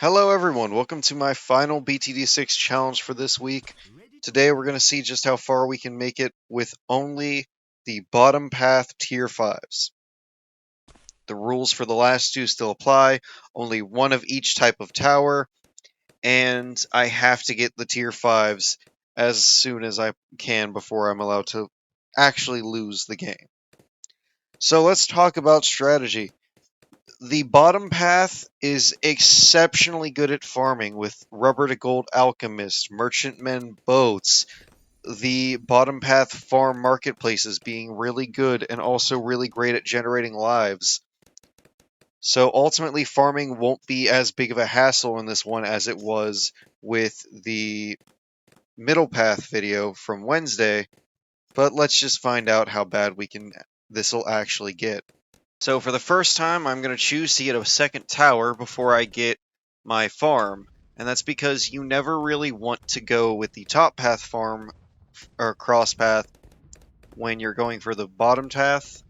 Hello everyone, welcome to my final BTD6 challenge for this week. Today we're going to see just how far we can make it with only the bottom path tier 5s. The rules for the last two still apply, only one of each type of tower, and I have to get the tier 5s as soon as I can before I'm allowed to actually lose the game. So let's talk about strategy. The bottom path is exceptionally good at farming with rubber to gold alchemist, merchantmen boats, the bottom path farm marketplaces being really good and also really great at generating lives. So ultimately farming won't be as big of a hassle in this one as it was with the middle path video from Wednesday, but let's just find out how bad this will actually get. So for the first time, I'm going to choose to get a second tower before I get my farm. And that's because you never really want to go with the top path farm or cross path when you're going for the bottom path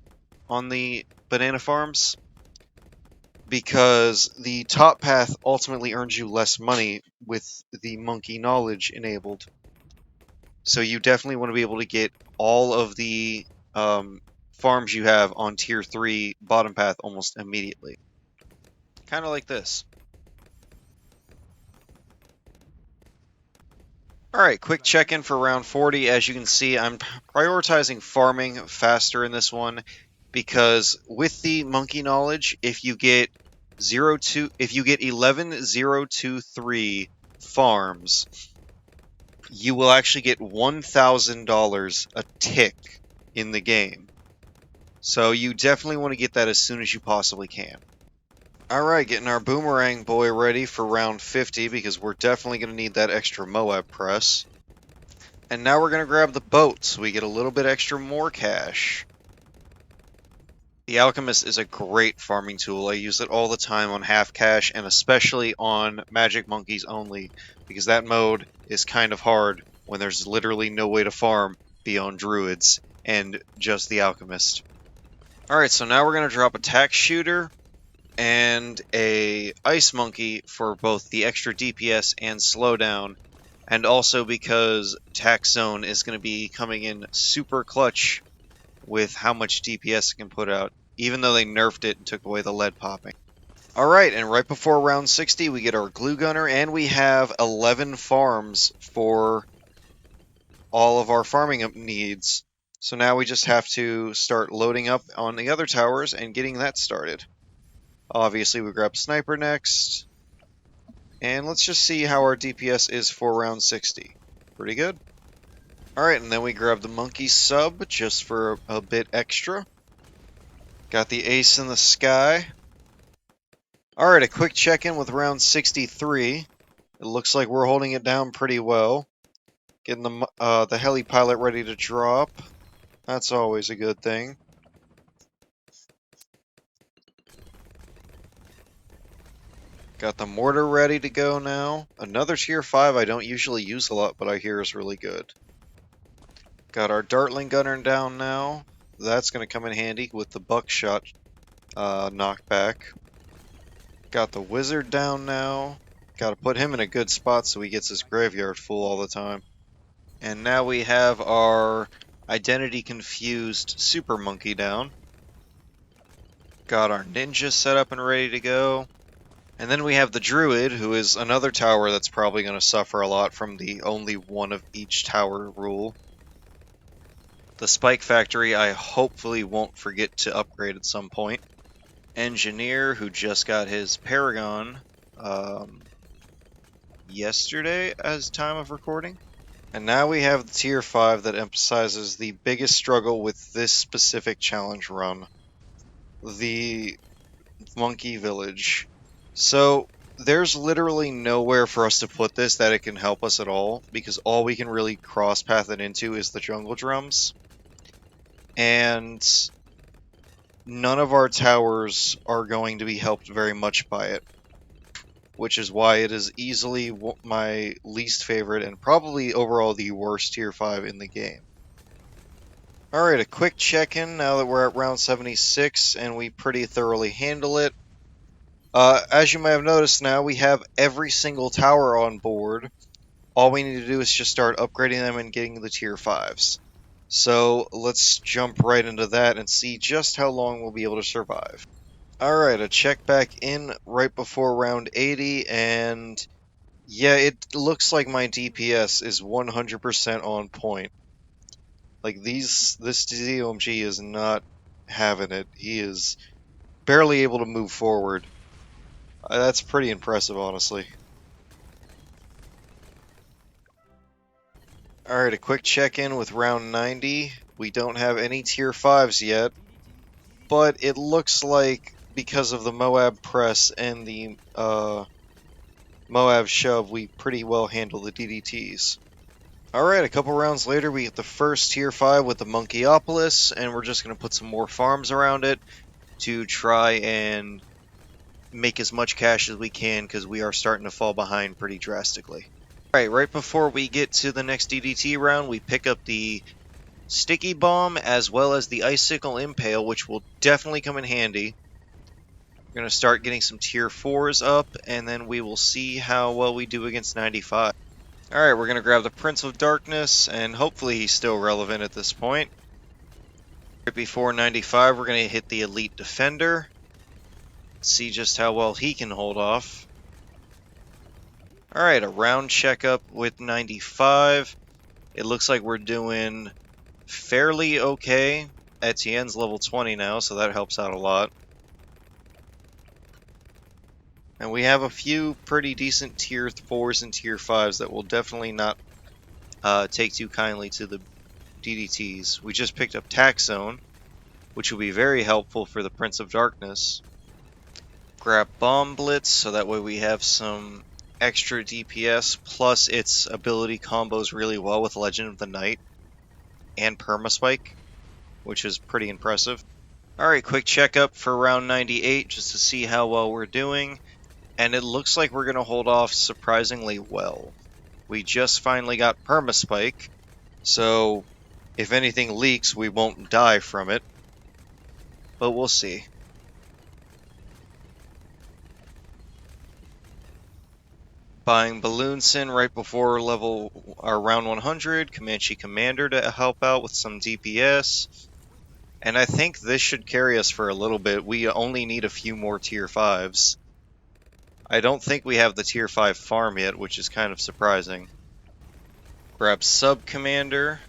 on the banana farms. Because the top path ultimately earns you less money with the monkey knowledge enabled. So you definitely want to be able to get all of the farms you have on tier 3 bottom path almost immediately. Kind of like this. Alright, quick check-in for round 40. As you can see, I'm prioritizing farming faster in this one because with the monkey knowledge, if you get 11,023 farms, you will actually get $1,000 a tick in the game. So you definitely want to get that as soon as you possibly can. Alright, getting our boomerang boy ready for round 50 because we're definitely going to need that extra Moab press. And now we're going to grab the boat so we get a little bit extra more cash. The Alchemist is a great farming tool. I use it all the time on half cash and especially on Magic Monkeys only because that mode is kind of hard when there's literally no way to farm beyond Druids and just the Alchemist. Alright, so now we're going to drop a Tax Shooter and a Ice Monkey for both the extra DPS and slowdown, and also because Tax Zone is going to be coming in super clutch with how much DPS it can put out, even though they nerfed it and took away the lead popping. Alright, and right before round 60 we get our Glue Gunner, and we have 11 farms for all of our farming needs. So now we just have to start loading up on the other towers and getting that started. Obviously, we grab Sniper next. And let's just see how our DPS is for round 60. Pretty good. Alright, and then we grab the Monkey Sub just for a bit extra. Got the Ace in the Sky. Alright, a quick check-in with round 63. It looks like we're holding it down pretty well. Getting the heli pilot ready to drop. That's always a good thing. Got the mortar ready to go now. Another tier 5 I don't usually use a lot, but I hear is really good. Got our Dartling Gunner down now. That's going to come in handy with the buckshot knockback. Got the Wizard down now. Got to put him in a good spot so he gets his graveyard full all the time. And now we have our Identity Confused Super Monkey down. Got our Ninja set up and ready to go. And then we have the Druid, who is another tower that's probably going to suffer a lot from the only one of each tower rule. The Spike Factory I hopefully won't forget to upgrade at some point. Engineer, who just got his Paragon yesterday as time of recording. And now we have the tier 5 that emphasizes the biggest struggle with this specific challenge run. The Monkey Village. So, there's literally nowhere for us to put this that it can help us at all, because all we can really cross-path it into is the jungle drums. And none of our towers are going to be helped very much by it, which is why it is easily my least favorite and probably overall the worst tier 5 in the game. Alright, a quick check-in now that we're at round 76 and we pretty thoroughly handle it. As you may have noticed now, we have every single tower on board. All we need to do is just start upgrading them and getting the tier 5s. So let's jump right into that and see just how long we'll be able to survive. Alright, a check back in right before round 80, and yeah, it looks like my DPS is 100% on point. Like, this DOMG is not having it. He is barely able to move forward. That's pretty impressive, honestly. Alright, a quick check-in with round 90. We don't have any tier 5s yet, but it looks like because of the Moab press and the Moab shove, we pretty well handle the DDTs. Alright, a couple rounds later, we get the first tier 5 with the Monkeyopolis, and we're just going to put some more farms around it to try and make as much cash as we can, because we are starting to fall behind pretty drastically. Alright, right before we get to the next DDT round, we pick up the Sticky Bomb as well as the Icicle Impale, which will definitely come in handy. We're going to start getting some tier 4s up, and then we will see how well we do against 95. Alright, we're going to grab the Prince of Darkness, and hopefully he's still relevant at this point. Right before 95, we're going to hit the Elite Defender. See just how well he can hold off. Alright, a round checkup with 95. It looks like we're doing fairly okay. Etienne's level 20 now, so that helps out a lot. And we have a few pretty decent tier 4s and tier 5s that will definitely not take too kindly to the DDTs. We just picked up Tax Zone, which will be very helpful for the Prince of Darkness. Grab Bomb Blitz, so that way we have some extra DPS, plus its ability combos really well with Legend of the Night and Permaspike, which is pretty impressive. Alright, quick checkup for round 98, just to see how well we're doing. And it looks like we're going to hold off surprisingly well. We just finally got Permaspike, so if anything leaks, we won't die from it. But we'll see. Buying Bloonson right before round 100, Comanche Commander to help out with some DPS. And I think this should carry us for a little bit. We only need a few more tier 5s. I don't think we have the tier 5 farm yet, which is kind of surprising. Grab Sub Commander.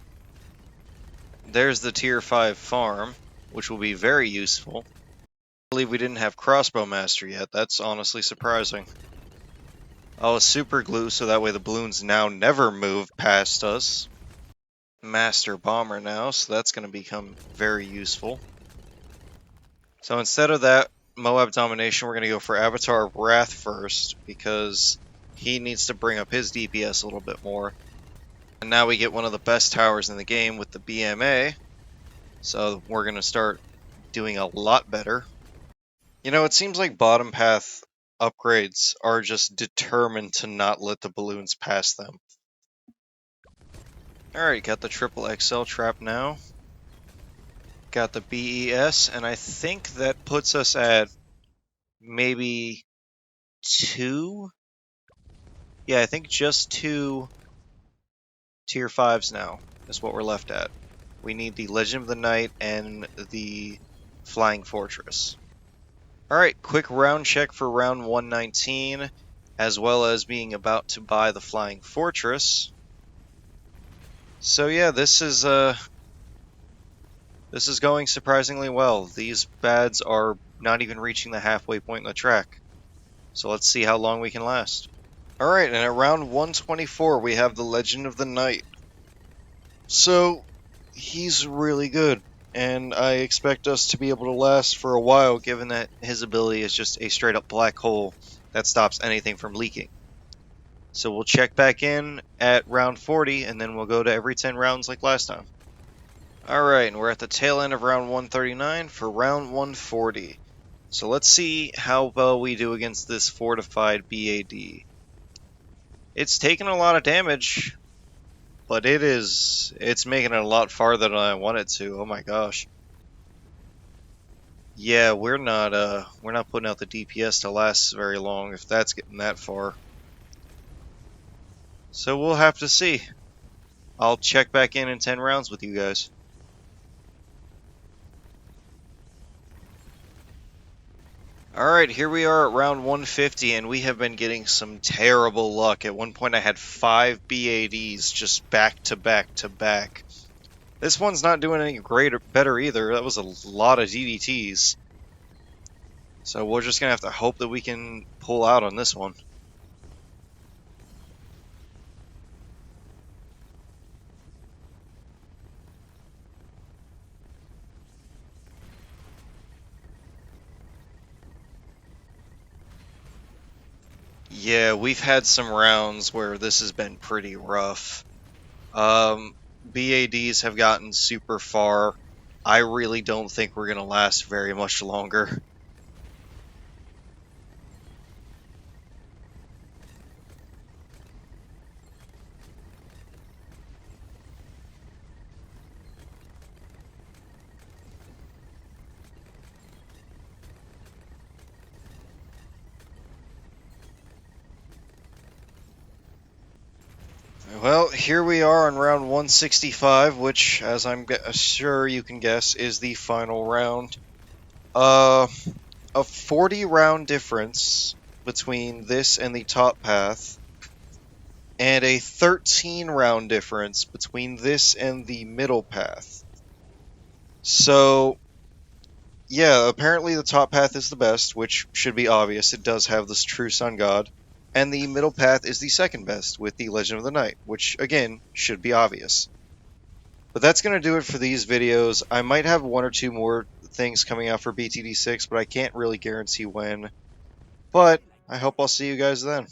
There's the tier 5 farm, which will be very useful. I believe we didn't have Crossbow Master yet. That's honestly surprising. Oh, a Super Glue, so that way the balloons now never move past us. Master Bomber now, so that's going to become very useful. So instead of that Moab Domination, we're going to go for Avatar of Wrath first, because he needs to bring up his DPS a little bit more. And now we get one of the best towers in the game with the BMA, so we're going to start doing a lot better. You know, it seems like bottom path upgrades are just determined to not let the balloons pass them. Alright, got the triple XL trap now. Got the BES, and I think that puts us at maybe 2? Yeah, I think just 2 tier 5s now is what we're left at. We need the Legend of the Night and the Flying Fortress. Alright, quick round check for round 119, as well as being about to buy the Flying Fortress. So yeah, this is going surprisingly well. These bads are not even reaching the halfway point in the track. So let's see how long we can last. Alright, and at round 124 we have the Legend of the Night. So, he's really good, and I expect us to be able to last for a while, given that his ability is just a straight up black hole that stops anything from leaking. So we'll check back in at round 40, and then we'll go to every 10 rounds like last time. Alright, and we're at the tail end of round 139 for round 140. So let's see how well we do against this fortified BAD. It's taken a lot of damage, but it's making it a lot farther than I want it to. Oh my gosh. Yeah, we're not putting out the DPS to last very long if that's getting that far. So we'll have to see. I'll check back in 10 rounds with you guys. Alright, here we are at round 150, and we have been getting some terrible luck. At one point I had 5 BADs just back to back to back. This one's not doing any better either. That was a lot of DDTs. So we're just gonna have to hope that we can pull out on this one. Yeah, we've had some rounds where this has been pretty rough. BADs have gotten super far. I really don't think we're gonna last very much longer. Well, here we are on round 165, which, as I'm sure you can guess, is the final round. A 40 round difference between this and the top path, and a 13 round difference between this and the middle path. So, yeah, apparently the top path is the best, which should be obvious. It does have this true sun god. And the middle path is the second best, with the Legend of the Night, which, again, should be obvious. But that's going to do it for these videos. I might have one or two more things coming out for BTD6, but I can't really guarantee when. But I hope I'll see you guys then.